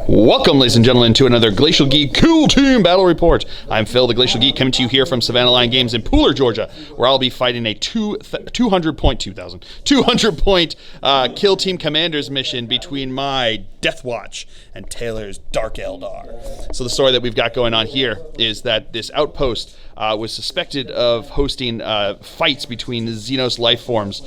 Welcome, ladies and gentlemen, to another Glacial Geek Cool Team Battle Report. I'm Phil, the Glacial Geek, coming to you here from Savannah Line Games in Pooler, Georgia, where I'll be fighting a 200-point Kill Team Commanders mission between my Deathwatch and Taylor's Dark Eldar. So the story that we've got going on here is that this outpost was suspected of hosting fights between the Xenos life forms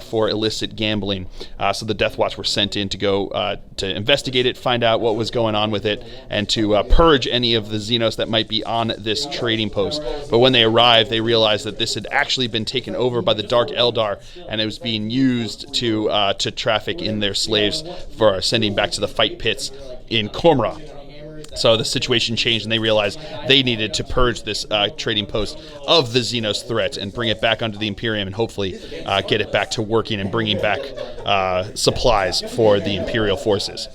for illicit gambling. So the Deathwatch were sent in to go to investigate it, find out what was going on with it, and to purge any of the Xenos that might be on this trading post. But when they arrived, they realized that this had actually been taken over by the Dark Eldar, and it was being used to traffic in their slaves for sending back to the fight pits in Cormora. So the situation changed, and they realized they needed to purge this trading post of the Xenos threat and bring it back under the Imperium and hopefully get it back to working and bringing back supplies for the Imperial forces.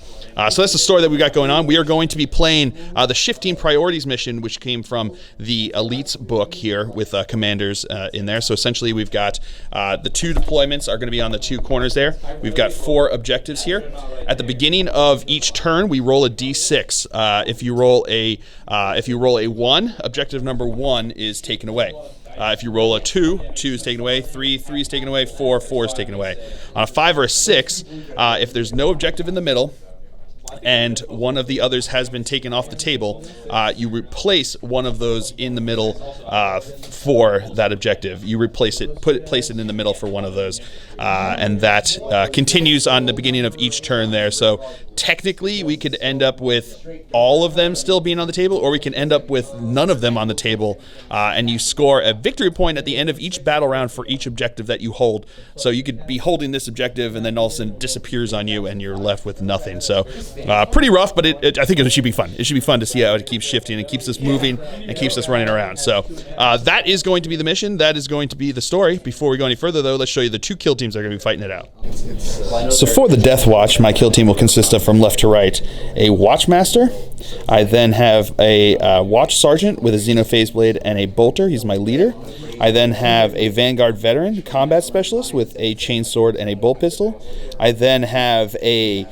So that's the story that we got going on. We are going to be playing the Shifting Priorities mission, which came from the Elites book here with commanders in there. So essentially we've got the two deployments are going to be on the two corners there. We've got 4 objectives here. At the beginning of each turn, we roll a d6. If you roll a 1, objective number 1 is taken away. If you roll a 2, 2 is taken away, 3 is taken away, 4 is taken away. On a 5 or a 6, if there's no objective in the middle, and one of the others has been taken off the table, you replace one of those in the middle for that objective. You replace it, place it in the middle for one of those, and that continues on the beginning of each turn there. So technically, we could end up with all of them still being on the table, or we can end up with none of them on the table, and you score a victory point at the end of each battle round for each objective that you hold. So you could be holding this objective, and then all of a sudden it disappears on you, and you're left with nothing. So pretty rough, but I think it should be fun. It should be fun to see how it keeps shifting and keeps us moving and keeps us running around. So that is going to be the mission. That is going to be the story. Before we go any further, though, let's show you the 2 kill teams that are going to be fighting it out. So for the Deathwatch, my kill team will consist of, from left to right, a Watchmaster. I then have a Watch Sergeant with a Xenophase Blade and a Bolter. He's my leader. I then have a Vanguard Veteran Combat Specialist with a Chainsword and a Bolt Pistol. I then have a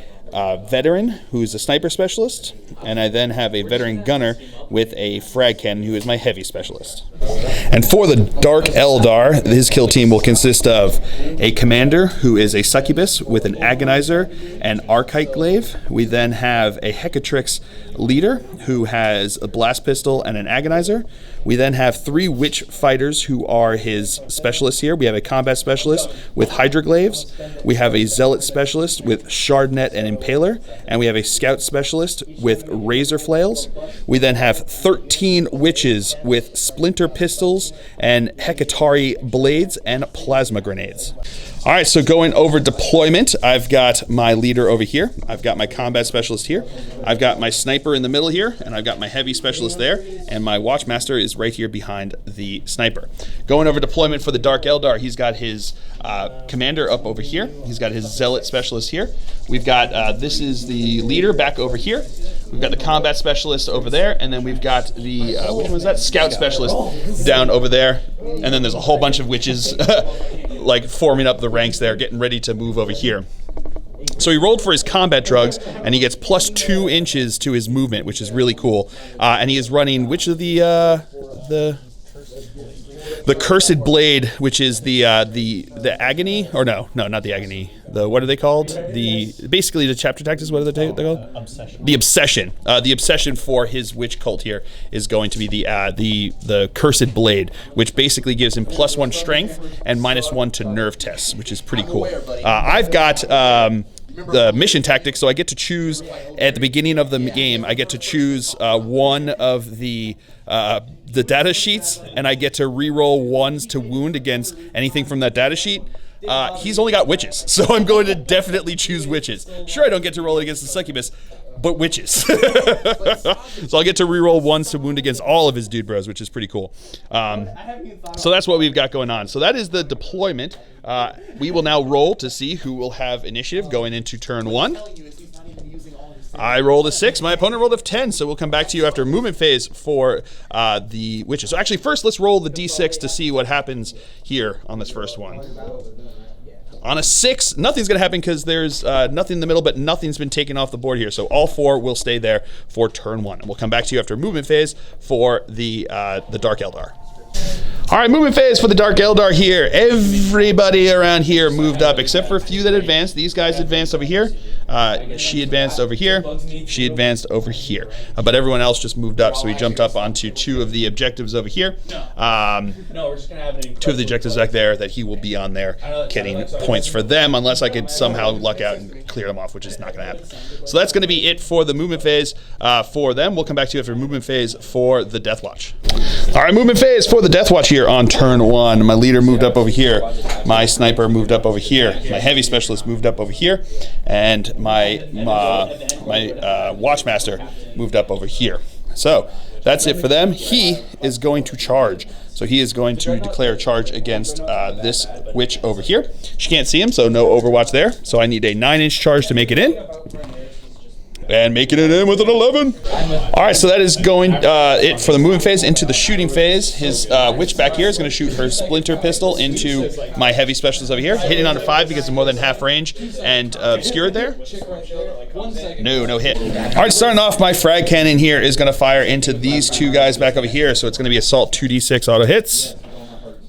Veteran who's a Sniper Specialist, and I then have a Veteran Gunner with a Frag Cannon who is my Heavy Specialist. And for the Dark Eldar, his kill team will consist of a Commander who is a Succubus with an Agonizer and Archite Glaive. We then have a Hecatrix Leader who has a Blast Pistol and an Agonizer. We then have 3 Witch Fighters who are his specialists here. We have a Combat Specialist with Hydra Glaives. We have a Zealot Specialist with Shardnet and Impaler. And we have a Scout Specialist with Razor Flails. We then have 13 Witches with Splinter Pistols and Hekatari Blades and Plasma Grenades. All right, so going over deployment, I've got my leader over here. I've got my combat specialist here. I've got my sniper in the middle here, and I've got my heavy specialist there, and my watchmaster is right here behind the sniper. Going over deployment for the Dark Eldar, he's got his commander up over here. He's got his zealot specialist here. We've got, this is the leader back over here. We've got the combat specialist over there, and then we've got the, which one was that? Scout specialist down over there. And then there's a whole bunch of witches like forming up the ranks there, getting ready to move over here. So he rolled for his combat drugs, and he gets plus 2 inches to his movement, which is really cool. And he is running which of the Cursed Blade, which is the agony, or no, not the agony. What are they called? Basically the chapter tactics. What are they called? Obsession. The obsession. The obsession for his witch cult here is going to be the Cursed Blade, which basically gives him plus 1 strength and minus 1 to nerve tests, which is pretty cool. I've got the mission tactics, so I get to choose at the beginning of the game. I get to choose one of the data sheets, and I get to re-roll 1s to wound against anything from that data sheet. He's only got witches, so I'm going to definitely choose witches. Sure, I don't get to roll it against the succubus, but witches. So I'll get to re-roll 1s to wound against all of his dude bros, which is pretty cool. So that's what we've got going on. So that is the deployment. We will now roll to see who will have initiative going into turn 1. I rolled a 6. My opponent rolled a 10, so we'll come back to you after movement phase for the witches. So actually, first, let's roll the d6 to see what happens here on this first one. On a 6, nothing's going to happen because there's nothing in the middle, but nothing's been taken off the board here. So all 4 will stay there for turn 1. And we'll come back to you after movement phase for the Dark Eldar. All right, movement phase for the Dark Eldar here. Everybody around here moved up except for a few that advanced. These guys advanced over here. She advanced over here. She advanced over here. But everyone else just moved up, so we jumped up onto 2 of the objectives over here. 2 of the objectives back there that he will be on there getting points for them, unless I could somehow luck out and clear them off, which is not going to happen. So that's going to be it for the movement phase for them. We'll come back to you after movement phase for the Deathwatch. All right, movement phase for the Deathwatch here on turn 1. My leader moved up over here. My sniper moved up over here. My heavy specialist moved up over here. And my watchmaster moved up over here. So that's it for them. He is going to charge. So he is going to declare a charge against this witch over here. She can't see him, so no overwatch there. So I need a 9-inch charge to make it in. And making it in with an 11. All right, so that is going it for the movement phase. Into the shooting phase, his witch back here is going to shoot her splinter pistol into my heavy specialist over here, hitting on a 5 because of more than half range and obscured there. No hit. All right, starting off, my frag cannon here is going to fire into these 2 guys back over here. So it's going to be assault 2d6 auto hits.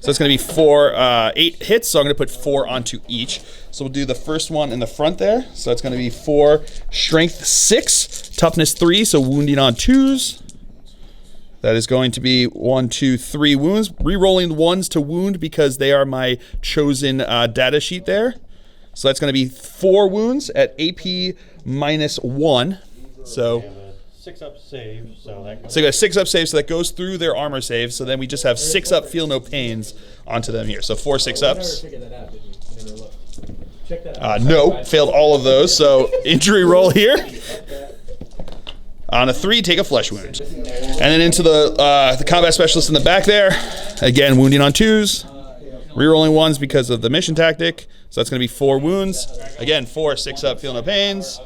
So it's going to be 8 hits, so I'm going to put 4 onto each. So we'll do the first one in the front there. So it's going to be 4 strength 6, toughness 3, so wounding on 2s. That is going to be 1, 2, 3 wounds. Rerolling 1s to wound because they are my chosen data sheet there. So that's going to be 4 wounds at AP -1. So 6-up save, so that goes. So you got a 6-up save, so that goes through their armor save. So then we just have 6-up feel no pains onto them here. So 4 6-ups. No, failed all of those. So injury roll here. On a 3, take a flesh wound. And then into the combat specialist in the back there. Again, wounding on 2s. Rerolling 1s because of the mission tactic. So that's going to be 4 wounds. Again, 4 6-up feel no pains.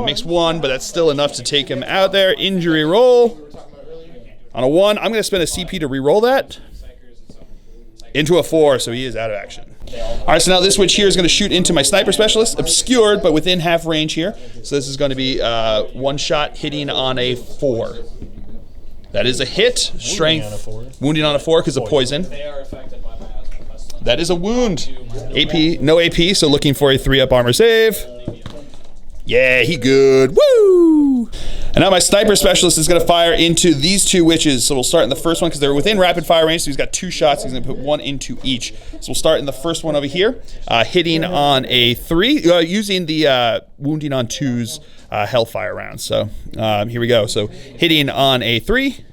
Makes 1, but that's still enough to take him out there. Injury roll. On a 1, I'm going to spend a CP to re-roll that. Into a 4, so he is out of action. All right, so now this witch here is going to shoot into my sniper specialist. Obscured, but within half range here. So this is going to be 1 shot hitting on a 4. That is a hit. Strength. Wounding on a 4 because of poison. That is a wound. AP, no AP, so looking for a 3-up armor save. Yeah, he good. Woo! And now my sniper specialist is going to fire into these 2 witches. So we'll start in the first one because they're within rapid fire range. So he's got 2 shots. He's going to put 1 into each. So we'll start in the first one over here, hitting on a 3, using the wounding on 2's hellfire rounds. So here we go. So hitting on a 3.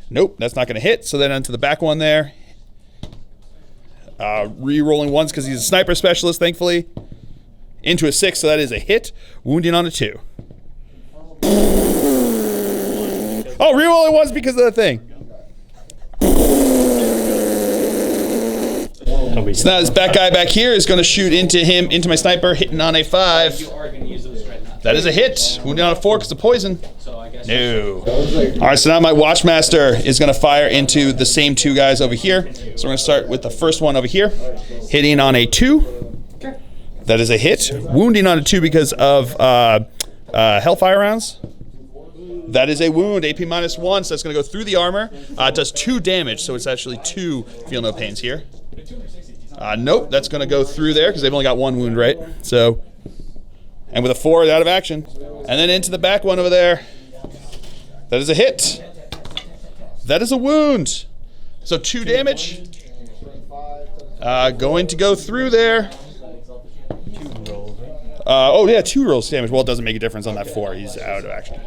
Nope, that's not going to hit. So then onto the back one there. Re-rolling 1s because he's a sniper specialist, thankfully. Into a 6, so that is a hit. Wounding on a 2. Oh, re-rolling 1s because of the thing. So now this back guy back here is going to shoot into my sniper, hitting on a 5. That is a hit. Wounding on a 4 because of poison. No. All right, so now my watchmaster is going to fire into the same 2 guys over here. So we're going to start with the first one over here, hitting on a 2. That is a hit. Wounding on a 2 because of hellfire rounds. That is a wound. AP -1, so that's going to go through the armor. It does 2 damage, so it's actually 2 feel no pains here. Nope, that's going to go through there because they've only got 1 wound, right? So, and with a 4, out of action. And then into the back one over there. That is a hit. That is a wound. So 2 damage. Going to go through there. 2 rolls damage. Well, it doesn't make a difference on that 4. He's out of action.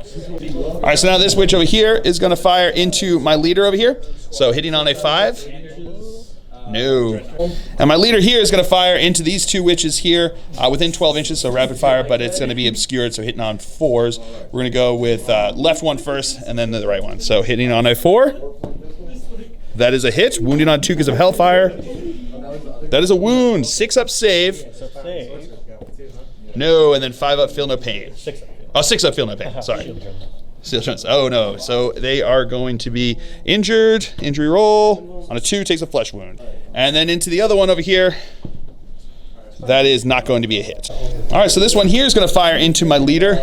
All right, so now this witch over here is going to fire into my leader over here. So hitting on a 5. No. And my leader here is going to fire into these 2 witches here within 12 inches, so rapid fire, but it's going to be obscured, so hitting on 4s. We're going to go with left one first and then the right one. So hitting on a 4. That is a hit. Wounding on 2 because of hellfire. That is a wound. 6-up save. No, and then 5-up feel no pain. 6-up feel no pain. Sorry. Steel strength. Oh no. So they are going to be injured. Injury roll. On a 2 takes a flesh wound. And then into the other one over here. That is not going to be a hit. All right, so this one here is going to fire into my leader.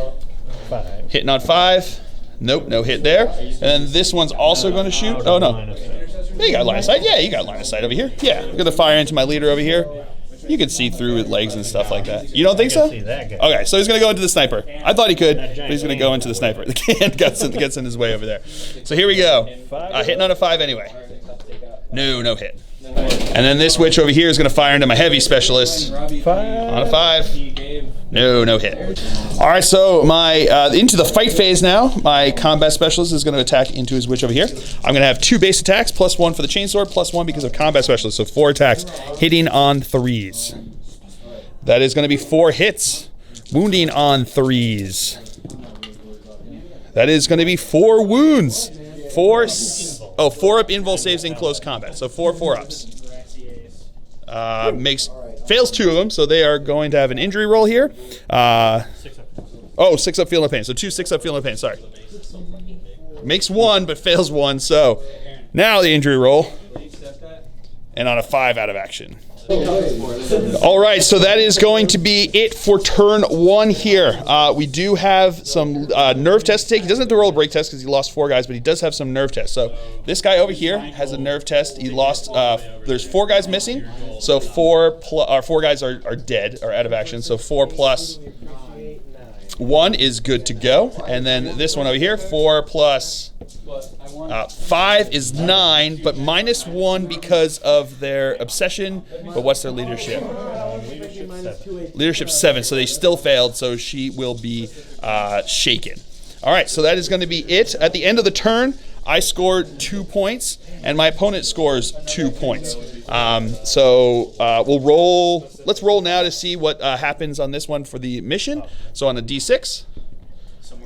5. Hitting on 5. Nope, no hit there. And then this one's also going to shoot. Oh, no. Yeah, you got line of sight. Yeah, you got line of sight over here. Yeah, I'm going to fire into my leader over here. You can see through with legs and stuff like that. You don't think so? Okay, so he's going to go into the sniper. I thought he could, but he's going to go into the sniper. The can gets in his way over there. So here we go. Hitting on a 5 anyway. No hit. And then this witch over here is going to fire into my heavy specialist. 5. On a 5. No hit. All right, so my into the fight phase now. My combat specialist is going to attack into his witch over here. I'm going to have 2 base attacks, +1 for the chainsword, +1 because of combat specialist. So 4 attacks, hitting on 3s. That is going to be 4 hits, wounding on 3s. That is going to be 4 wounds. 4 up invul saves in close combat. So 4 4-ups. Fails 2 of them, so they are going to have an injury roll here. 6 up feeling pain. So 2 6 up feeling pain. Sorry. Makes 1, but fails 1. So now the injury roll, and on a 5 out of action. All right, so that is going to be it for turn 1 here. We do have some nerve tests to take. He doesn't have to roll a break test because he lost 4 guys, but he does have some nerve tests. So this guy over here has a nerve test. He lost, there's 4 guys missing, so 4 guys are dead, or out of action. So 4 plus 1 is good to go. And then this one over here, 4 plus 5 is 9, but -1 because of their obsession. But what's their leadership? Leadership 7, so they still failed, so she will be shaken. All right, so that is going to be it. At the end of the turn, I scored 2 points, and my opponent scores 2 points. We'll roll. Let's roll now to see what happens on this one for the mission. So on a D6.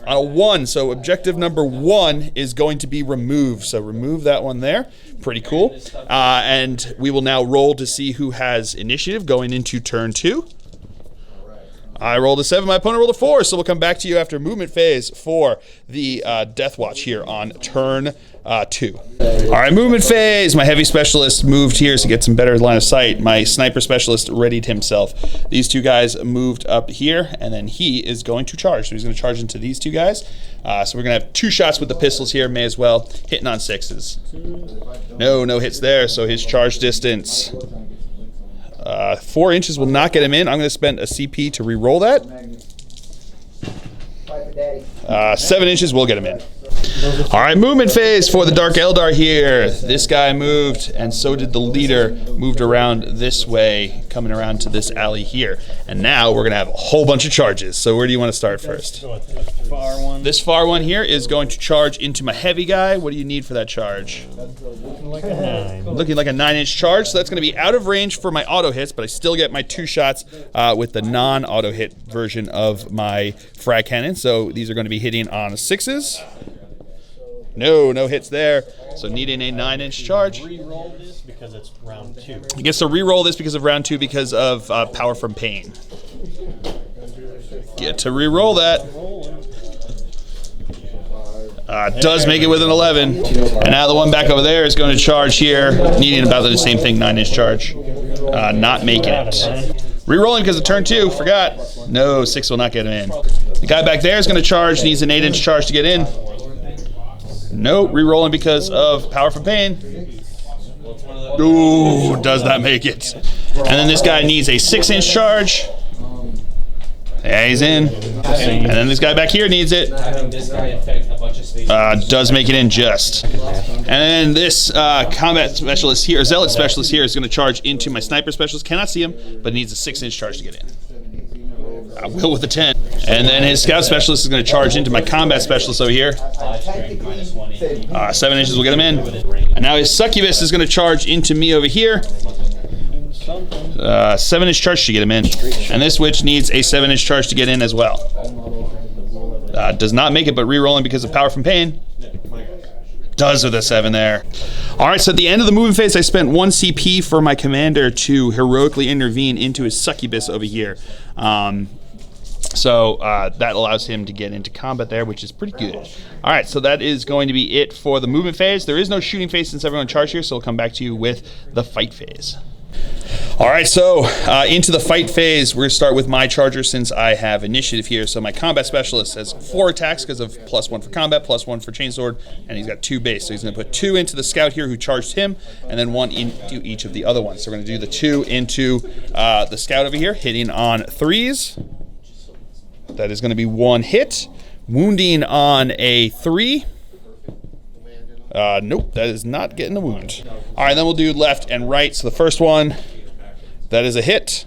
On a 1, so objective number 1 is going to be removed. So remove that one there. Pretty cool. And we will now roll to see who has initiative going into turn 2. I rolled a 7, my opponent rolled a 4, so we'll come back to you after movement phase for the Deathwatch here on turn 2. All right, movement phase. My heavy specialist moved here to get some better line of sight. My sniper specialist readied himself. These 2 guys moved up here, and then he is going to charge. So he's going to charge into these 2 guys. So we're going to have 2 shots with the pistols here, may as well. Hitting on 6s. No hits there, so his charge distance. 4 inches will not get him in. I'm going to spend a CP to re-roll that. 7 inches will get him in. All right, movement phase for the Dark Eldar here. This guy moved, and so did the leader. Moved around this way, coming around to this alley here. And now we're going to have a whole bunch of charges. So where do you want to start first? This far one here is going to charge into my heavy guy. What do you need for that charge? Looking like a 9. Looking like a 9-inch charge. So that's going to be out of range for my auto hits, but I still get my 2 shots with the non-auto hit version of my frag cannon. So these are going to be hitting on 6s. No hits there. So needing a 9-inch charge. Re-roll this because it's round 2. He gets to re-roll this because of round 2 because of power from pain. Get to re-roll that. Does make it with an 11. And now the one back over there is going to charge here, needing about the same thing, 9-inch charge. Not making it. Re-rolling because of turn 2, forgot. No, 6 will not get him in. The guy back there is going to charge, needs an 8-inch charge to get in. Nope, re-rolling because of power from pain. Ooh, does not make it. And then this guy needs a 6-inch charge. Yeah, he's in. And then this guy back here needs it. Does make it in just. And then this combat specialist here, zealot specialist here, is going to charge into my sniper specialist. Cannot see him, but needs a 6-inch charge to get in. I will with a 10. And then his scout specialist is going to charge into my combat specialist over here. 7 inches will get him in. And now his succubus is going to charge into me over here. 7-inch charge to get him in. And this witch needs a 7-inch charge to get in as well. Does not make it, but re-rolling because of power from pain. Does with a 7 there. All right, so at the end of the movement phase, I spent 1 CP for my commander to heroically intervene into his succubus over here. So that allows him to get into combat there, which is pretty good. All right, so that is going to be it for the movement phase. There is no shooting phase since everyone charged here, so we'll come back to you with the fight phase. All right, so into the fight phase, we're going to start with my charger since I have initiative here. So my combat specialist has 4 attacks because of +1 for combat, +1 for chainsword, and he's got 2 base. So he's going to put 2 into the scout here who charged him, and then 1 into each of the other ones. So we're going to do the 2 into the scout over here, hitting on 3s. That is going to be 1 hit. Wounding on a 3. Nope, that is not getting a wound. All right, then we'll do left and right. So the first one, that is a hit.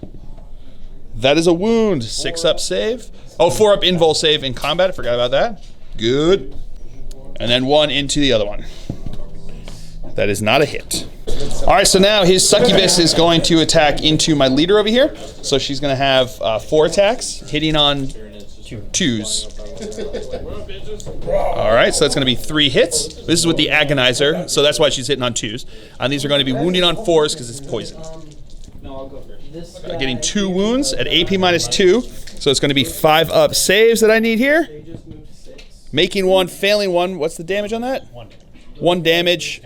That is a wound. 6-up save. Oh, 4-up invul save in combat. I forgot about that. Good. And then 1 into the other one. That is not a hit. All right, so now his succubus is going to attack into my leader over here. So she's going to have 4 attacks, hitting on 2s. All right, so that's going to be 3 hits. This is with the agonizer, so that's why she's hitting on 2s. And these are going to be wounding on 4s because it's poison. Getting 2 wounds at AP -2, so it's going to be 5-up saves that I need here. Making 1, failing 1. What's the damage on that? 1 damage.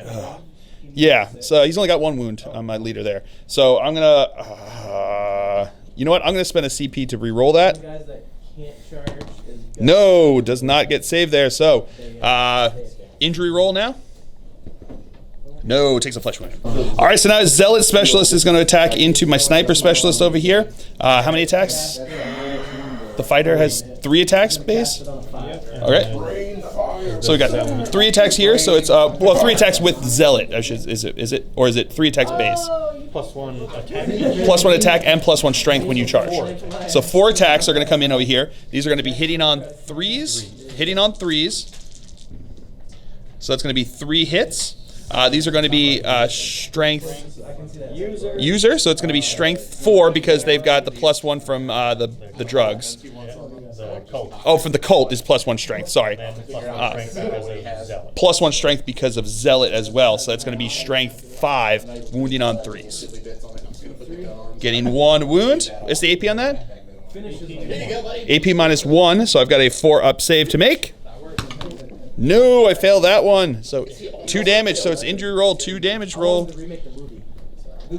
Yeah, so he's only got 1 wound on my leader there. So I'm going to, you know what? I'm going to spend a CP to re-roll that. No, does not get saved there. So, injury roll now. No, takes a flesh wound. All right, so now his zealot specialist is going to attack into my sniper specialist over here. How many attacks? The fighter has 3 attacks base. Okay. So we got 3 attacks here. So it's 3 attacks with zealot. Is it or is it 3 attacks base? +1 attack. +1 attack and +1 strength when you charge. So 4 attacks are going to come in over here. These are going to be hitting on 3s. Hitting on 3s. So that's going to be 3 hits. These are going to be strength user. So it's going to be strength 4 because they've got the +1 from the drugs. Oh, from the cult is +1 strength. Sorry. +1 strength because of zealot as well. So that's going to be strength 5, wounding on 3s. Getting 1 wound. What's the AP on that? AP -1. So I've got a 4-up save to make. No, I failed that one. So 2 damage. So it's injury roll, 2 damage roll.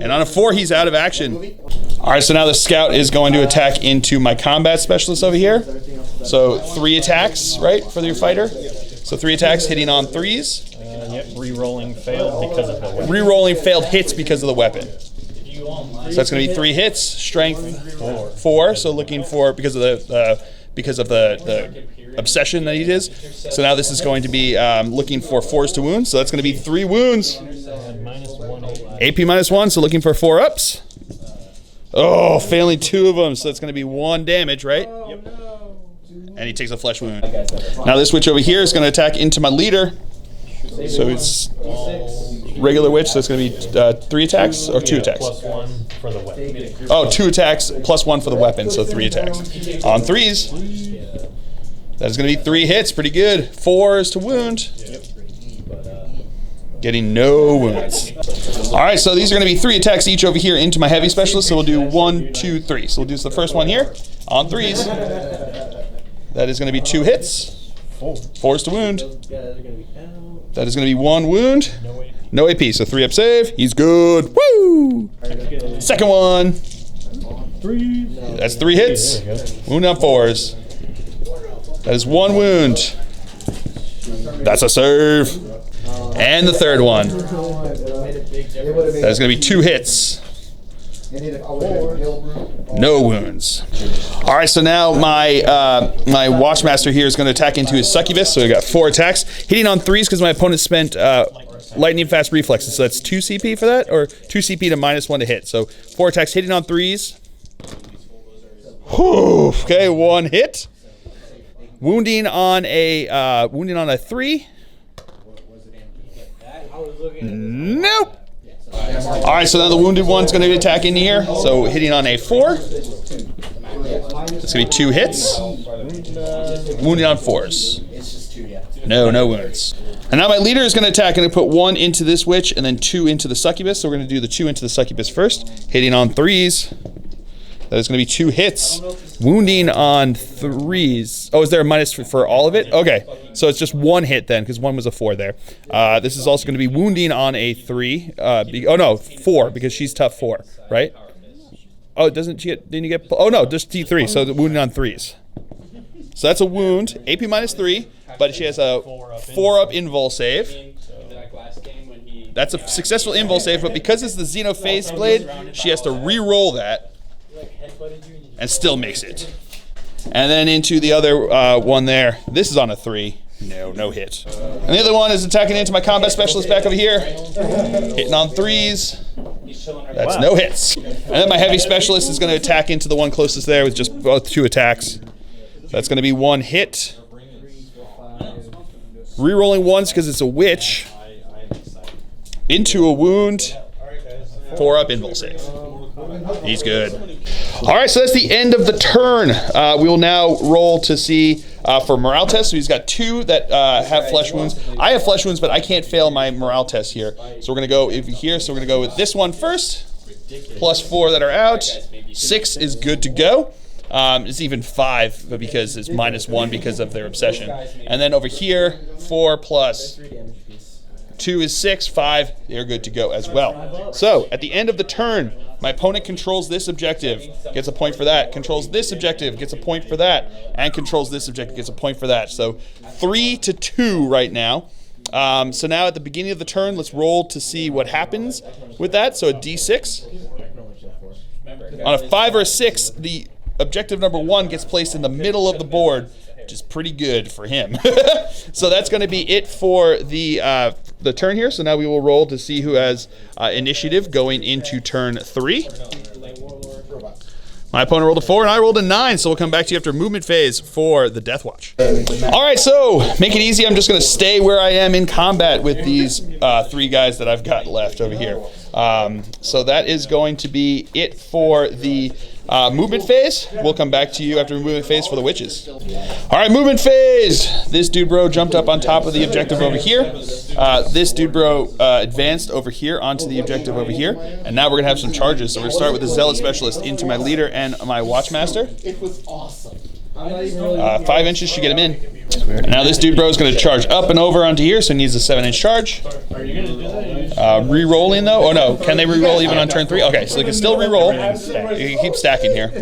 And on a 4, he's out of action. All right, so now the scout is going to attack into my combat specialist over here. So 3 attacks, right, for your fighter? So 3 attacks hitting on 3s. Yep, re-rolling failed because of the weapon. Re-rolling failed hits because of the weapon. So that's going to be 3 hits, strength 4. So looking for, because of the obsession that he is. So now this is going to be looking for 4s to wound. So that's going to be 3 wounds. AP -1, so looking for 4-ups. Oh, failing 2 of them. So it's going to be 1 damage, right? Yep. And he takes a flesh wound. Now this witch over here is going to attack into my leader. So it's regular witch, so it's going to be 3 attacks or 2 attacks? +1 for the weapon. Oh, 2 attacks, +1 for the weapon, so 3 attacks. On 3s, that is going to be 3 hits, pretty good. 4s to wound. Getting no wounds. All right, so these are going to be 3 attacks each over here into my heavy specialist. So we'll do 1, 2, 3. So we'll do the first one here on 3s. That is going to be 2 hits. 4s to wound. That is going to be 1 wound. No AP, so 3-up save. He's good. Woo! Second one. That's 3 hits. Wound on 4s. That is 1 wound. That's a save. And the third one. That is going to be 2 hits. No wounds. All right, so now my my Watchmaster here is going to attack into his succubus. So we got 4 attacks, hitting on 3s because my opponent spent lightning fast reflexes. So that's 2 CP for that, or 2 CP to -1 to hit. So 4 attacks, hitting on 3s. Whew, okay, 1 hit. Wounding on a 3. Nope. All right, so now the wounded one's going to attack in here. So hitting on a 4. It's going to be 2 hits. Wounding on 4s. No wounds. And now my leader is going to attack. I'm going to put 1 into this witch and then 2 into the succubus. So we're going to do the 2 into the succubus first. Hitting on 3s. That is going to be 2 hits. Wounding on 3s. Oh, is there a minus for all of it? Okay, so it's just 1 hit then, because 1 was a 4 there. This is also going to be wounding on a 3. 4, because she's tough 4, right? Oh, didn't you get? Oh no, just T3. So the wounding on 3s. So that's a wound. AP -3, but she has a 4-up invul save. That's a successful invul save, but because it's the Xenophase blade, she has to re-roll that and still makes it. And then into the other one there. This is on a 3. No hit. And the other one is attacking into my combat specialist back over here. Hitting on 3s. That's no hits. And then my heavy specialist is going to attack into the one closest there with just both 2 attacks. That's going to be 1 hit. Rerolling once because it's a witch. Into a wound. 4-up invul save. He's good. All right, so that's the end of the turn. We will now roll to see for morale test. So he's got 2 that have flesh wounds. I have flesh wounds, but I can't fail my morale test here. So we're going to go here. So we're going to go with this one first. +4 that are out. 6 is good to go. It's even 5, but because it's -1 because of their obsession. And then over here, 4 plus 2 is 6, 5, they're good to go as well. So, at the end of the turn, my opponent controls this objective, gets a point for that, controls this objective, gets a point for that, and controls this objective, gets a point for that. So, 3-2 right now. So now at the beginning of the turn, let's roll to see what happens with that. So a D6. On a 5 or a 6, the objective number 1 gets placed in the middle of the board, which is pretty good for him. So that's going to be it for the turn here. So now we will roll to see who has initiative going into turn 3. My opponent rolled a 4 and I rolled a 9, so we'll come back to you after movement phase for the Deathwatch. All right, so make it easy. I'm just going to stay where I am in combat with these 3 guys that I've got left over here. So that is going to be it for the movement phase. We'll come back to you after movement phase for the witches. All right, movement phase. This dude bro jumped up on top of the objective over here. This dude bro advanced over here onto the objective over here. And now we're going to have some charges. So we're going to start with the zealot specialist into my leader and my watchmaster. It was awesome. 5 inches should get him in. And now this dude bro is going to charge up and over onto here, so he needs a 7-inch charge. Re-rolling though? Oh no, can they re-roll even on turn 3? Okay, so they can still re-roll. You can keep stacking here.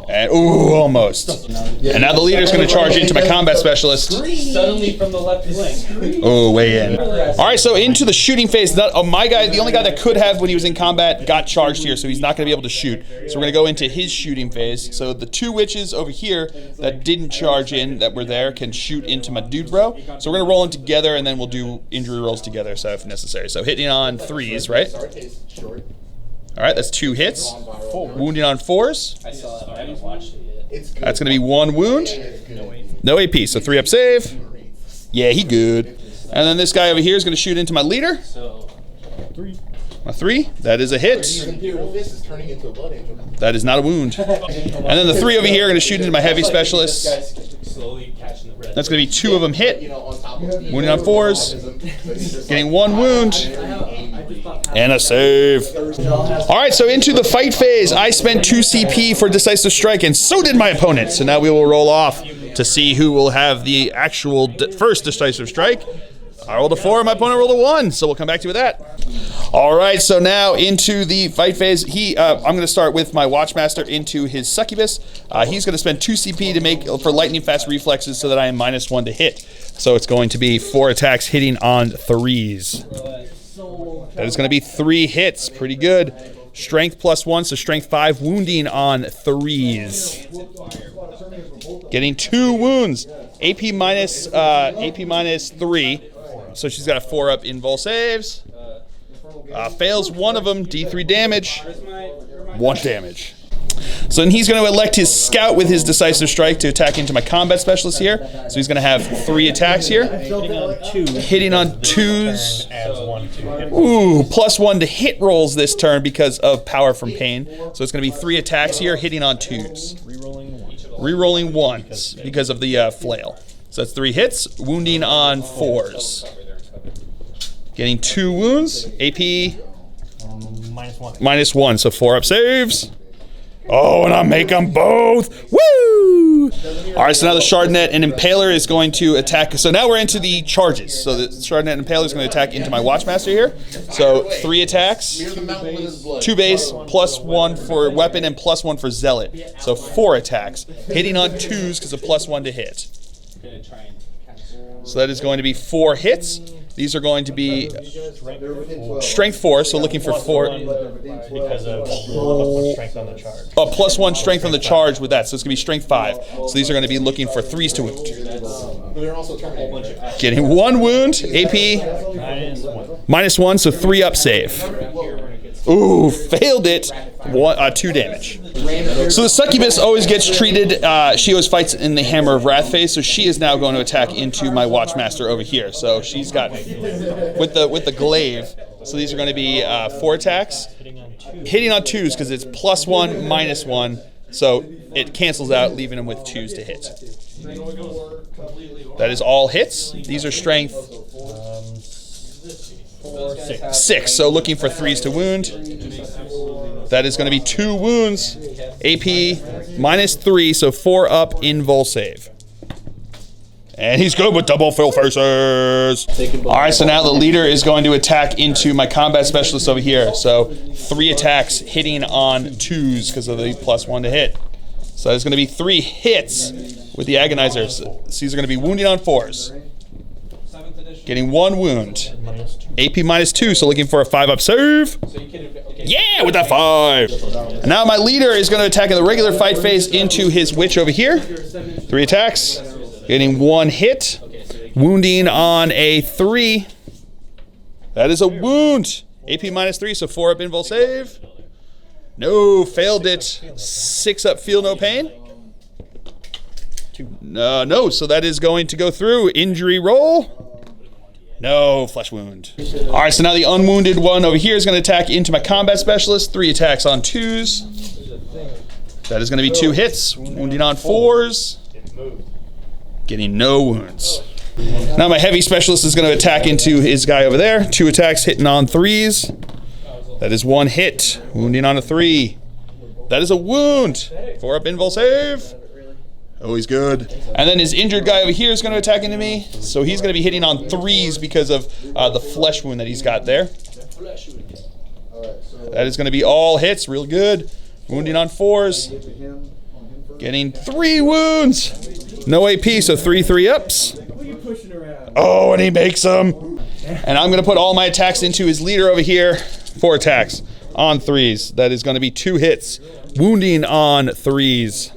And ooh, almost. And now the leader's going to charge into my combat specialist. Suddenly from the left flank. Oh, way in. All right, so into the shooting phase. My guy, the only guy that could have when he was in combat, got charged here, so he's not going to be able to shoot. So we're going to go into his shooting phase. So the 2 witches over here that didn't charge in, that were there, can shoot into my dude bro. So we're going to roll them together, and then we'll do injury rolls together, so if necessary. So hitting on 3s, right? All right, that's 2 hits. Wounding on 4s. I saw it, I haven't watched it yet. That's going to be 1 wound. No AP, so 3-up save. Yeah, he good. And then this guy over here is going to shoot into my leader. A 3. That is a hit. That is not a wound. And then the 3 over here are going to shoot into my heavy specialist. That's going to be 2 of them hit. Wounding on 4s. Getting 1 wound. And a save. All right, so into the fight phase. I spent 2 CP for Decisive Strike, and so did my opponent. So now we will roll off to see who will have the actual first Decisive Strike. I rolled a 4, my opponent rolled a 1, so we'll come back to you with that. All right, so now into the fight phase. I'm going to start with my Watchmaster into his Succubus. He's going to spend 2 CP to make for lightning fast reflexes so that I am -1 to hit. So it's going to be 4 attacks hitting on 3s. That is going to be 3 hits, pretty good. Strength +1, so strength 5, wounding on 3s. Getting 2 wounds. AP minus 3. So she's got a 4-up invul saves. Fails 1 of them, D3 damage. 1 damage. So then he's going to elect his scout with his Decisive Strike to attack into my combat specialist here. So he's going to have 3 attacks here. Hitting on 2s. Ooh, +1 to hit rolls this turn because of power from pain. So it's going to be 3 attacks here, hitting on 2s. Rerolling 1s because of the flail. So that's 3 hits, wounding on 4s. Getting 2 wounds, AP -1, so 4-up saves. Oh, and I make them both. Woo! Woo! All right, so now the Shardnet and Impaler is going to attack. So now we're into the charges. So the Shardnet and Impaler is going to attack into my Watchmaster here. So 3 attacks, 2 base, +1 for weapon, and +1 for zealot. So 4 attacks, hitting on 2s because of +1 to hit. So that is going to be 4 hits. These are going to be strength 4, so looking for 4. Because of +1 strength on the charge. +1 strength on the charge with that, so it's going to be strength 5. So these are going to be looking for 3s to wound. Getting 1 wound, AP -1, so 3 up save. Ooh, failed it. 2 damage. So the Succubus always gets treated, she always fights in the Hammer of Wrath phase, so she is now going to attack into my Watchmaster over here. So she's got, with the glaive, so these are going to be 4 attacks. Hitting on 2s because it's +1, -1, so it cancels out, leaving them with 2s to hit. That is all hits. These are strength 6, so looking for 3s to wound. That is going to be 2 wounds. AP -3, so 4 up invul save. And he's good with double fill faces. All right, so now the leader is going to attack into my combat specialist over here. So 3 attacks hitting on 2s because of the +1 to hit. So there's going to be 3 hits with the agonizers. So these are going to be wounding on 4s. Getting 1 wound. AP -2, so looking for a 5 up save. Yeah, with that 5. And now my leader is going to attack in the regular fight phase into his witch over here. 3 attacks. Getting 1 hit. Wounding on a 3. That is a wound. AP -3, so 4 up invul save. No, failed it. 6 up feel no pain. No, so that is going to go through. Injury roll. No, flesh wound. All right, so now the unwounded one over here is going to attack into my combat specialist. 3 attacks on 2s. That is going to be 2 hits. Wounding on 4s. Getting no wounds. Now my heavy specialist is going to attack into his guy over there. 2 attacks hitting on 3s. That is 1 hit. Wounding on a 3. That is a wound. 4 up invul save. Oh, he's good. And then his injured guy over here is going to attack into me. So he's going to be hitting on 3s because of the flesh wound that he's got there. That is going to be all hits. Real good. Wounding on 4s. Getting 3 wounds. No AP, so 3 ups. Oh, and he makes them. And I'm going to put all my attacks into his leader over here. 4 attacks on 3s. That is going to be 2 hits. Wounding on 3s.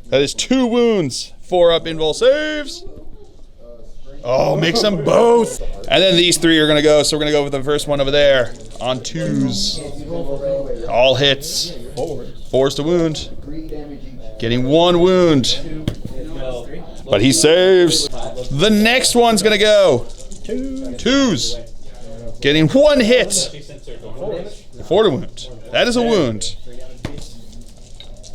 That is 2 wounds. 4 up invul saves. Oh, makes them both. And then these 3 are going to go. So we're going to go with the first one over there on 2s. All hits. 4s to wound. Getting 1 wound. But he saves. The next one's going to go. 2s. Getting 1 hit. 4 to wound. That is a wound.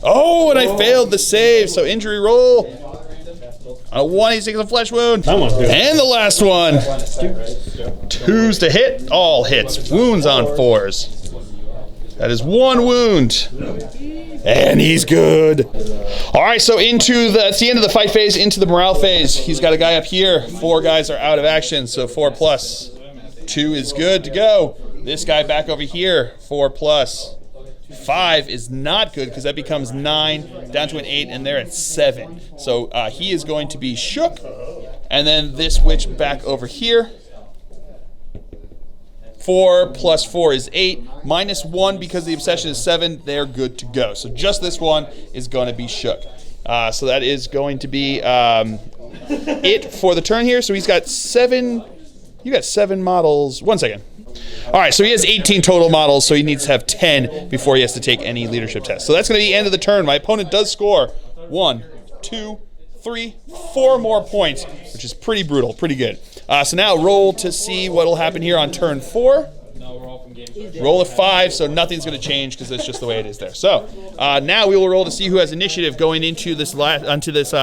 Oh, and I failed the save, so injury roll. On a 1, he takes a flesh wound. And the last one. 2s to hit, all hits. Wounds on 4s. That is 1 wound. And he's good. All right, so that's the end of the fight phase, into the morale phase. He's got a guy up here. 4 guys are out of action, so 4+. 2 is good to go. This guy back over here, 4+. 5 is not good because that becomes 9 down to an 8, and they're at 7. So he is going to be shook. And then this witch back over here. 4 + 4 is 8. -1 because the obsession is 7. They're good to go. So just this one is going to be shook. So that is going to be it for the turn here. So he's got 7. You got 7 models. 1 second. All right, so he has 18 total models, so he needs to have 10 before he has to take any leadership tests. So that's going to be the end of the turn. My opponent does score 1, 2, 3, 4 more points, which is pretty brutal, pretty good. So now roll to see what will happen here on turn 4. Roll a 5, so nothing's going to change because that's just the way it is there. So now we will roll to see who has initiative going into this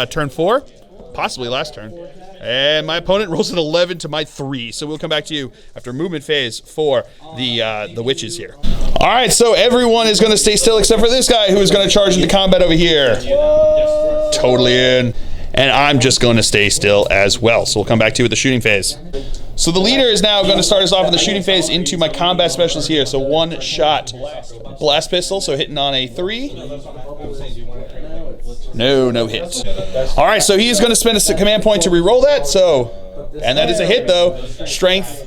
turn 4, possibly last turn. And my opponent rolls an 11 to my 3. So we'll come back to you after movement phase for the witches here. All right, so everyone is going to stay still except for this guy who is going to charge into combat over here. Totally in. And I'm just going to stay still as well. So we'll come back to you with the shooting phase. So the leader is now going to start us off in the shooting phase into my combat specialist here. So one shot blast pistol, so hitting on a 3. No hit. All right, so he's going to spend a command point to re-roll that. So, and that is a hit though. Strength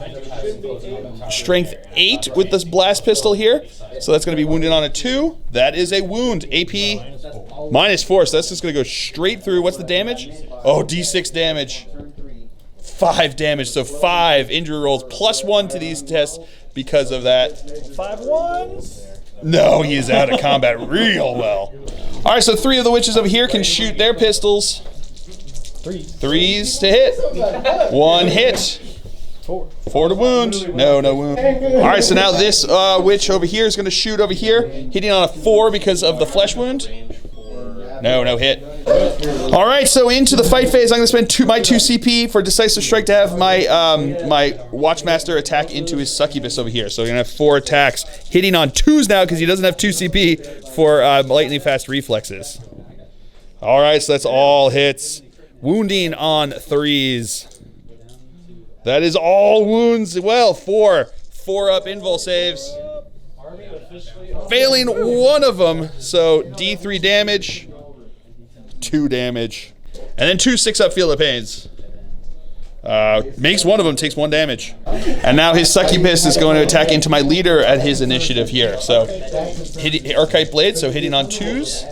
8 with this blast pistol here. So that's going to be wounded on a 2. That is a wound. AP -4. So that's just going to go straight through. What's the damage? Oh, D6 damage. 5 damage. So 5 injury rolls +1 to these tests because of that. 5-1. No, he is out of combat real well. All right, so 3 of the witches over here can shoot their pistols. 3s to hit. 1 hit. 4 to wound. No wound. All right, so now this witch over here is going to shoot over here, hitting on a 4 because of the flesh wound. No hit. All right, so into the fight phase, I'm going to spend my 2 CP for decisive strike to have my my Watchmaster attack into his succubus over here. So we're going to have 4 attacks, hitting on 2s now because he doesn't have 2 CP for lightning fast reflexes. All right, so that's all hits. Wounding on 3s. That is all wounds. Well, 4 up invul saves. Failing one of them, so D3 damage, 2 damage, and then 2 6-up field of pains. Makes one of them, takes 1 damage. And now his succubus is going to attack into my leader at his initiative here. So, Archetype Blade, so hitting on 2s.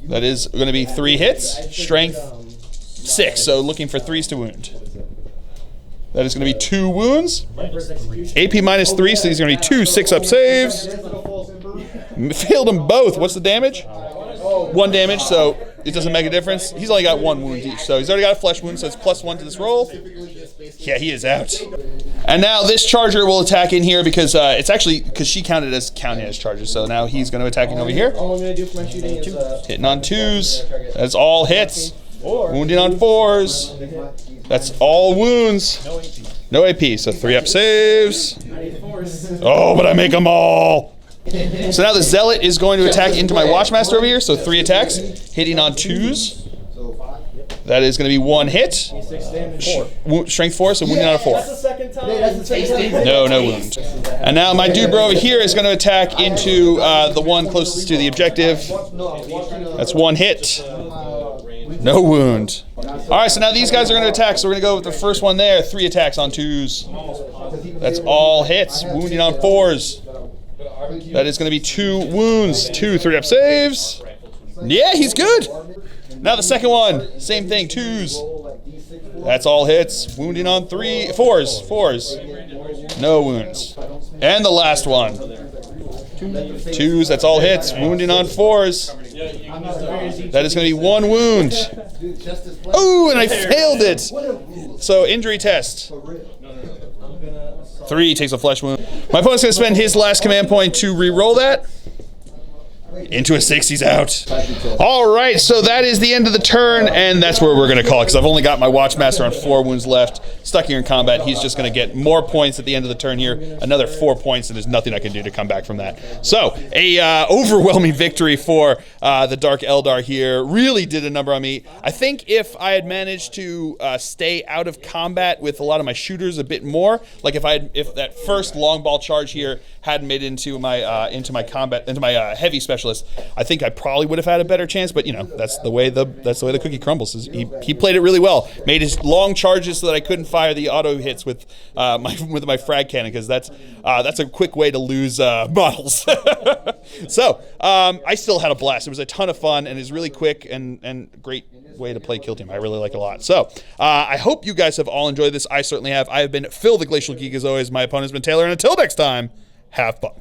That is going to be 3 hits, strength 6, so looking for 3s to wound. That is going to be 2 wounds. AP -3, so these are going to be 2 6-up saves. Failed them both. What's the damage? 1 damage, so it doesn't make a difference. He's only got 1 wound each, so he's already got a flesh wound, so it's +1 to this roll. Yeah, he is out. And now this charger will attack in here because it's actually, because she counting as charger, so now he's going to attack in over here. All I'm going to do for my shooting is hitting on 2s. That's all hits. Wounding on 4s. That's all wounds. No AP, so 3-up saves. Oh, but I make them all. So now the Zealot is going to attack into my Watchmaster over here, so 3 attacks, hitting on 2s. That is going to be 1 hit. Strength 4, so wounding on a 4. No wound. And now my dude bro over here is going to attack into the one closest to the objective. That's 1 hit. No wound. All right, so now these guys are going to attack, so we're going to go with the first one there. 3 attacks on 2s. That's all hits. Wounding on 4s. That is going to be 2 wounds. 2 3-up saves. Yeah, he's good. Now the second one, same thing, 2s. That's all hits. Wounding on 4s. No wounds. And the last one. 2s, that's all hits. Wounding on 4s. That is going to be 1 wound. Oh, and I failed it. So injury test. 3 takes a flesh wound. My opponent's going to spend his last command point to re-roll that. Into a 6, he's out. All right, so that is the end of the turn, and that's where we're going to call it, because I've only got my Watchmaster on 4 wounds left. Stuck here in combat, he's just going to get more points at the end of the turn here. Another 4 points, and there's nothing I can do to come back from that. So, a overwhelming victory for the Dark Eldar here. Really did a number on me. I think if I had managed to stay out of combat with a lot of my shooters a bit more, like if that first long ball charge here hadn't made it into my heavy specialist, I think I probably would have had a better chance. But you know, that's the way the cookie crumbles. He played it really well. Made his long charges so that I couldn't fire the auto hits with my frag cannon, because that's a quick way to lose models. So I still had a blast. It was a ton of fun, and it's really quick and great way to play Kill Team. I really like it a lot. So I hope you guys have all enjoyed this. I certainly have. I have been Phil the Glacial Geek as always. My opponent has been Taylor, and until next time, have fun.